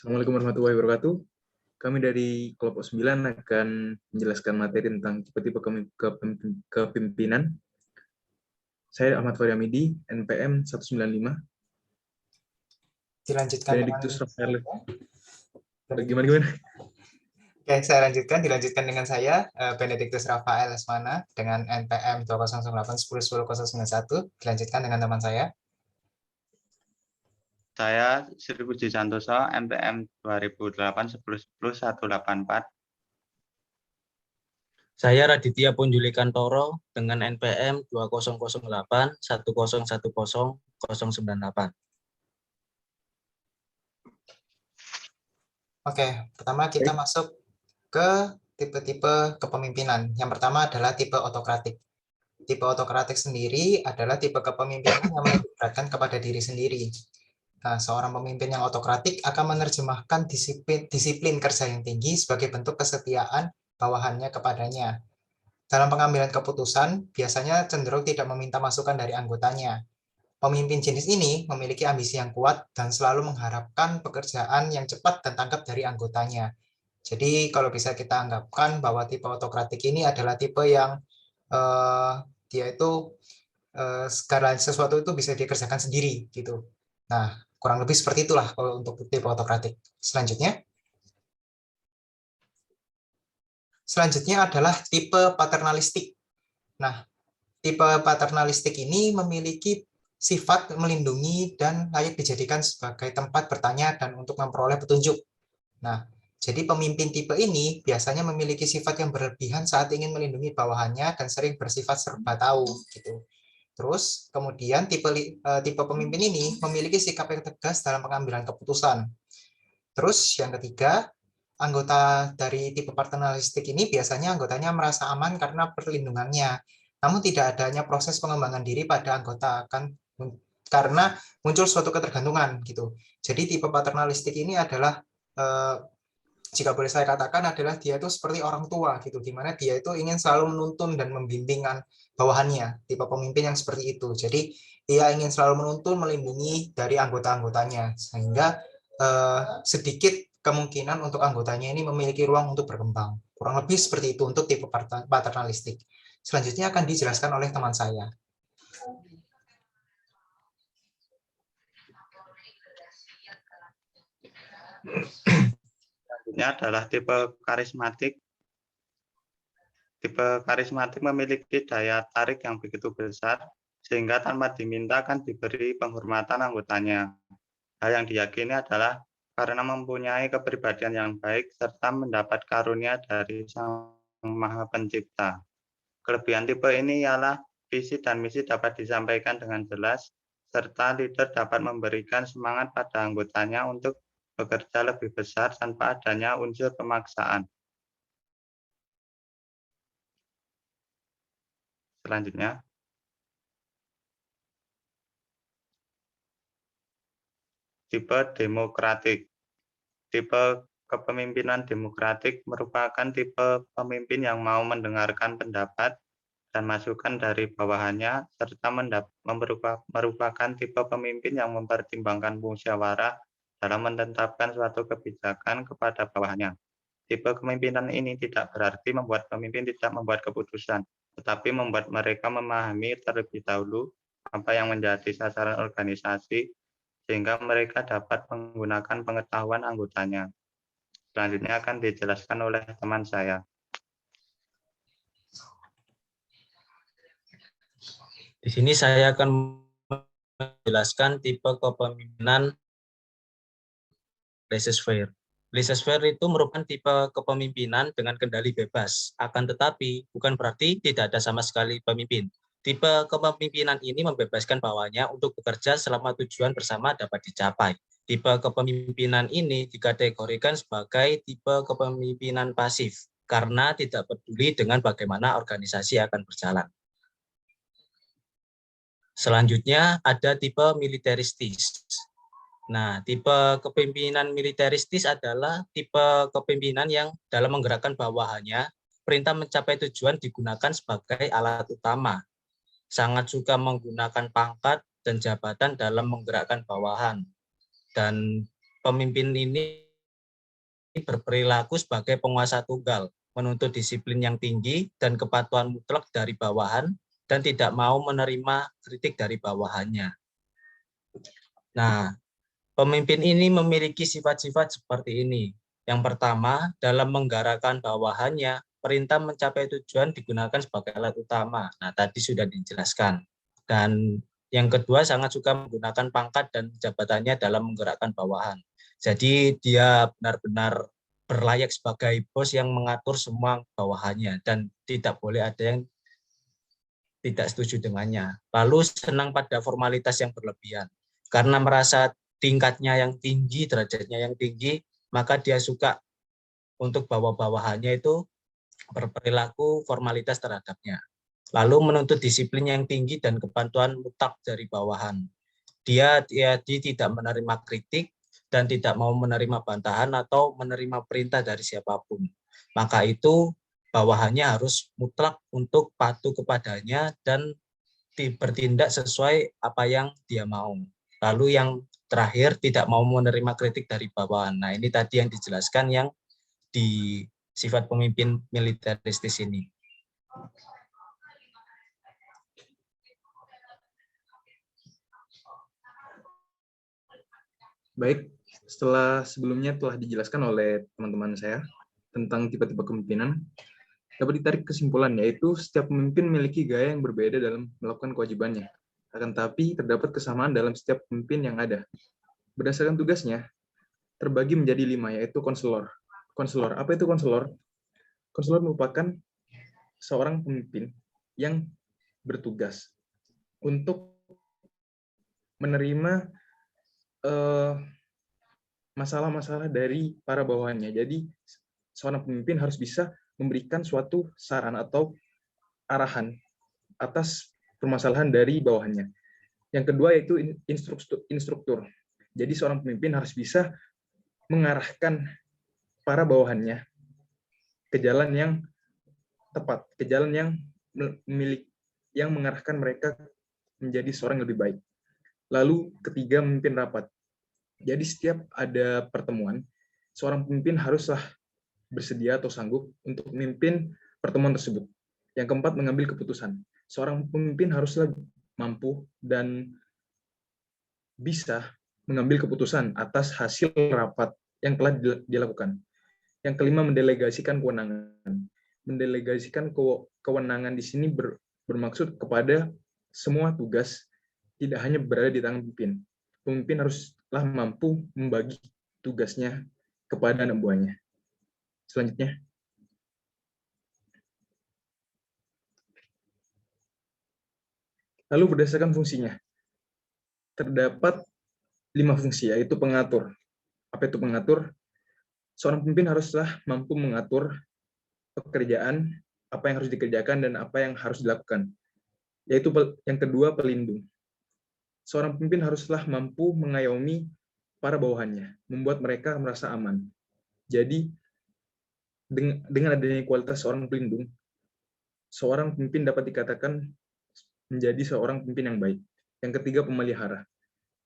Assalamualaikum warahmatullahi wabarakatuh. Kami dari kelompok 9 akan menjelaskan materi tentang tipe-tipe kepemimpinan. Saya Ahmad Faryamidi, NPM 195. Dilanjutkan dengan Benedictus Rafael. Benedictus. Gimana? Oke, saya dilanjutkan dengan saya, Benedictus Rafael Lesmana, dengan NPM 2008101091. Dilanjutkan dengan teman saya. Saya Sri Puji Santoso, NPM 2008-10-10-184. Saya Raditya Punjuli Kantoro dengan NPM 2008-1010-098. Oke, pertama kita masuk ke tipe-tipe kepemimpinan. Yang pertama adalah tipe otokratik. Tipe otokratik sendiri adalah tipe kepemimpinan yang menitikberatkan kepada diri sendiri. Nah, seorang pemimpin yang otokratik akan menerjemahkan disiplin kerja yang tinggi sebagai bentuk kesetiaan bawahannya kepadanya. Dalam pengambilan keputusan, biasanya cenderung tidak meminta masukan dari anggotanya. Pemimpin jenis ini memiliki ambisi yang kuat dan selalu mengharapkan pekerjaan yang cepat dan tanggap dari anggotanya. Jadi kalau bisa kita anggapkan bahwa tipe otokratik ini adalah tipe yang dia itu segala sesuatu itu bisa dikerjakan sendiri gitu. Nah, kurang lebih seperti itulah kalau untuk tipe otokratik. Selanjutnya adalah tipe paternalistik. Nah, tipe paternalistik ini memiliki sifat melindungi dan layak dijadikan sebagai tempat bertanya dan untuk memperoleh petunjuk. Nah, jadi pemimpin tipe ini biasanya memiliki sifat yang berlebihan saat ingin melindungi bawahannya dan sering bersifat serba tahu gitu. Terus kemudian tipe pemimpin ini memiliki sikap yang tegas dalam pengambilan keputusan. Terus yang ketiga, anggota dari tipe paternalistik ini biasanya anggotanya merasa aman karena perlindungannya. Namun tidak adanya proses pengembangan diri pada anggota karena muncul suatu ketergantungan gitu. Jadi tipe paternalistik ini adalah jika boleh saya katakan adalah dia itu seperti orang tua gitu, di mana dia itu ingin selalu menuntun dan membimbingkan bawahannya, tipe pemimpin yang seperti itu. Jadi dia ingin selalu menuntun, melindungi dari anggota-anggotanya, sehingga sedikit kemungkinan untuk anggotanya ini memiliki ruang untuk berkembang. Kurang lebih seperti itu untuk tipe paternalistik. Selanjutnya akan dijelaskan oleh teman saya. Selanjutnya adalah tipe karismatik. Tipe karismatik memiliki daya tarik yang begitu besar, sehingga tanpa diminta akan diberi penghormatan anggotanya. Hal yang diyakini adalah karena mempunyai kepribadian yang baik serta mendapat karunia dari Sang Maha Pencipta. Kelebihan tipe ini ialah visi dan misi dapat disampaikan dengan jelas, serta leader dapat memberikan semangat pada anggotanya untuk bekerja lebih besar tanpa adanya unsur pemaksaan. Selanjutnya, tipe demokratik. Tipe kepemimpinan demokratik merupakan tipe pemimpin yang mau mendengarkan pendapat dan masukan dari bawahannya, serta merupakan tipe pemimpin yang mempertimbangkan musyawarah dalam menetapkan suatu kebijakan kepada bawahannya. Tipe kepemimpinan ini tidak berarti membuat pemimpin tidak membuat keputusan, tetapi membuat mereka memahami terlebih dahulu apa yang menjadi sasaran organisasi, sehingga mereka dapat menggunakan pengetahuan anggotanya. Selanjutnya akan dijelaskan oleh teman saya. Di sini saya akan menjelaskan tipe kepemimpinan laissez-faire. Laissez-faire itu merupakan tipe kepemimpinan dengan kendali bebas. Akan tetapi, bukan berarti tidak ada sama sekali pemimpin. Tipe kepemimpinan ini membebaskan bawahannya untuk bekerja selama tujuan bersama dapat dicapai. Tipe kepemimpinan ini dikategorikan sebagai tipe kepemimpinan pasif, karena tidak peduli dengan bagaimana organisasi akan berjalan. Selanjutnya ada tipe militeristis. Nah, tipe kepemimpinan militeristis adalah tipe kepemimpinan yang dalam menggerakkan bawahannya, perintah mencapai tujuan digunakan sebagai alat utama. Sangat suka menggunakan pangkat dan jabatan dalam menggerakkan bawahan. Dan pemimpin ini berperilaku sebagai penguasa tunggal, menuntut disiplin yang tinggi dan kepatuhan mutlak dari bawahan, dan tidak mau menerima kritik dari bawahannya. Nah, pemimpin ini memiliki sifat-sifat seperti ini. Yang pertama, dalam menggerakkan bawahannya, perintah mencapai tujuan digunakan sebagai alat utama. Nah, tadi sudah dijelaskan. Dan yang kedua, sangat suka menggunakan pangkat dan jabatannya dalam menggerakkan bawahan. Jadi dia benar-benar berlayak sebagai bos yang mengatur semua bawahannya dan tidak boleh ada yang tidak setuju dengannya. Lalu senang pada formalitas yang berlebihan. Karena merasa tingkatnya yang tinggi, derajatnya yang tinggi, maka dia suka untuk bawah-bawahannya itu berperilaku formalitas terhadapnya. Lalu menuntut disiplin yang tinggi dan kepatuhan mutlak dari bawahan. Dia tidak menerima kritik dan tidak mau menerima bantahan atau menerima perintah dari siapapun. Maka itu bawahannya harus mutlak untuk patuh kepadanya dan bertindak sesuai apa yang dia mau. Lalu yang terakhir, tidak mau menerima kritik dari bawahan. Nah, ini tadi yang dijelaskan yang di sifat pemimpin militeristis ini. Baik, setelah sebelumnya telah dijelaskan oleh teman-teman saya tentang tipe-tipe kepemimpinan, dapat ditarik kesimpulan, yaitu setiap pemimpin memiliki gaya yang berbeda dalam melakukan kewajibannya. Akan tetapi, terdapat kesamaan dalam setiap pemimpin yang ada. Berdasarkan tugasnya, terbagi menjadi 5, yaitu konselor. Konselor, apa itu konselor? Konselor merupakan seorang pemimpin yang bertugas untuk menerima masalah-masalah dari para bawahannya. Jadi, seorang pemimpin harus bisa memberikan suatu saran atau arahan atas permasalahan dari bawahannya. Yang kedua yaitu instruktur. Jadi, seorang pemimpin harus bisa mengarahkan para bawahannya ke jalan yang tepat, ke jalan yang mengarahkan mereka menjadi seorang yang lebih baik. Lalu ketiga, memimpin rapat. Jadi setiap ada pertemuan, seorang pemimpin haruslah bersedia atau sanggup untuk memimpin pertemuan tersebut. Yang keempat, mengambil keputusan. Seorang pemimpin haruslah mampu dan bisa mengambil keputusan atas hasil rapat yang telah dilakukan. Yang kelima, mendelegasikan kewenangan. Mendelegasikan kewenangan di sini bermaksud kepada semua tugas tidak hanya berada di tangan pemimpin. Pemimpin haruslah mampu membagi tugasnya kepada anak buahnya. Selanjutnya. Lalu berdasarkan fungsinya. Terdapat 5 fungsi, yaitu pengatur. Apa itu pengatur? Seorang pemimpin haruslah mampu mengatur pekerjaan, apa yang harus dikerjakan, dan apa yang harus dilakukan. Yaitu yang kedua, pelindung. Seorang pemimpin haruslah mampu mengayomi para bawahannya, membuat mereka merasa aman. Jadi, dengan adanya kualitas seorang pelindung, seorang pemimpin dapat dikatakan menjadi seorang pemimpin yang baik. Yang ketiga, pemelihara.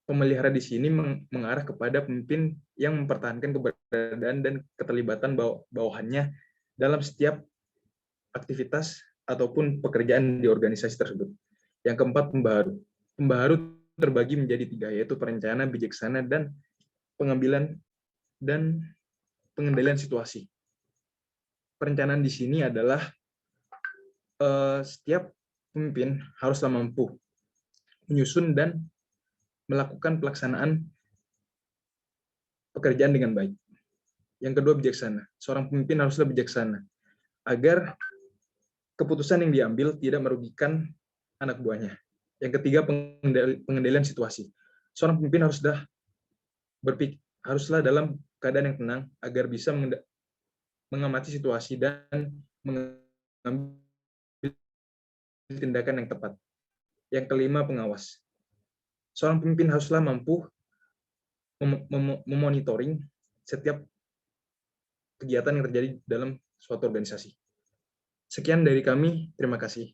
Pemelihara di sini mengarah kepada pemimpin yang mempertahankan keberadaan dan keterlibatan bawahannya dalam setiap aktivitas ataupun pekerjaan di organisasi tersebut. Yang keempat, pembaharu. Pembaharu terbagi menjadi 3, yaitu perencana, bijaksana, dan pengambilan dan pengendalian situasi. Perencanaan di sini adalah setiap pemimpin haruslah mampu menyusun dan melakukan pelaksanaan pekerjaan dengan baik. Yang kedua, bijaksana. Seorang pemimpin haruslah bijaksana agar keputusan yang diambil tidak merugikan anak buahnya. Yang ketiga, pengendalian situasi. Seorang pemimpin haruslah dalam keadaan yang tenang agar bisa mengamati situasi dan mengambil tindakan yang tepat. Yang kelima, pengawas. Seorang pemimpin haruslah mampu memonitoring setiap kegiatan yang terjadi dalam suatu organisasi. Sekian dari kami, terima kasih.